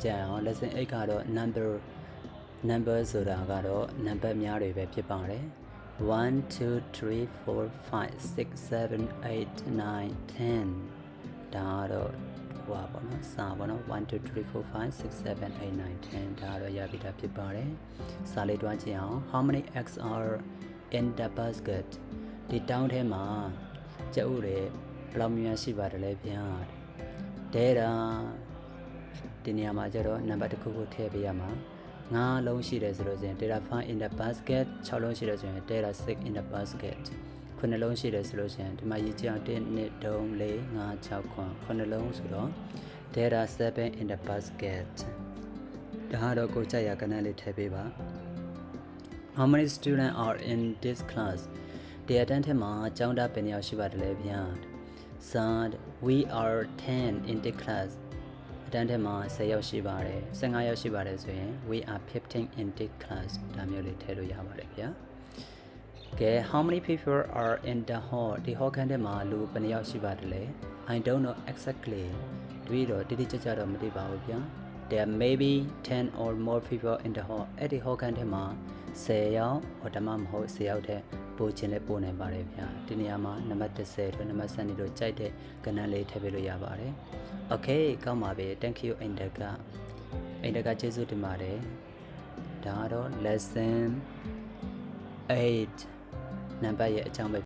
ကြံအောင် lesson 8ကတော့ number ဆိုတာကတော့ number များတွေပဲဖြစ်ပါတယ်1 2 3 4 5 6 7 8 9 10ဒါကတော့ဟိုပါပေါ့နော်စာပေါ့နော်1 2 3 4 5 6 7 8 9 10ဒါတော့ရပြီတာဖြစ်ပါတယ်စာလေးတွားကြည့်အောင် how many eggs are in the basket ဒီတောင်းထဲမှာကြက်ဥတွေဘယ်လောက်များရှိပါတယ်လဲဗျာdata ဒီနေရာမှာကျတော့နံပါတ်တစ်ခုကိုထည့်ပေးရမှာ9လုံးရှိတယ်ဆိုလို့ဆိုရင် data 5 in the basket 6လုံးရှိတယ်ဆိုရင် data 6 in the basket 9လုံးရှိတယ်ဆိုလို့ရှိရင်ဒီမှာရေးကြည့်အောင်1 2 3 4 5 6 9လုံးဆိုတော့ data 7 in the basket ဒါကတော့ကိုကြိုက်ရကဏ္ဍလေးထည့်ပေးပါ how many students are in this class ဒီအတန်းထဲမှာကျောင်းသားဘယ်နှစ်ယောက်ရှိပါသလဲဗျာ Sad we are 10 in the class အတန်းထဲမှာ10ယောက်ရှိပါတယ်15ယောက်ရှိပါတယ်ဆိုရင် we are 15 in the class ဒါမျိုးလေးထည့်လို့ရပါတယ်ဗျာကဲ how many people are in the hall ဒီ hall ခန်းထဲမှာလူဘယ်နှစ်ယောက်ရှိပါသလဲ I don't know exactly ဒီတော့တိတိကျကျတော့မသိပါဘူးဗျာ there may be 10 or more people in the hall အဲ့ဒီ hall ခန်းထဲမှာ10ယောက်ဟောဒါမှမဟုတ်10ယောက်တဲ့ပို့ခြင်းလည်းပို့နိုင်ပါတယ်ဗျာဒီနေရာမှာနံပါတ်30တို့နံပါတ်12တို့ကြိုက်တဲ့ကဏ္ဍလေးထည့်ပေးလို့ရပါတယ် okay ကောင်းပါပြီ thank you အိန္ဒကကျေးဇူးတင်ပါတယ်ဒါကတော့ lesson 8နံပါတ်ရဲ့အကြောင်းပဲ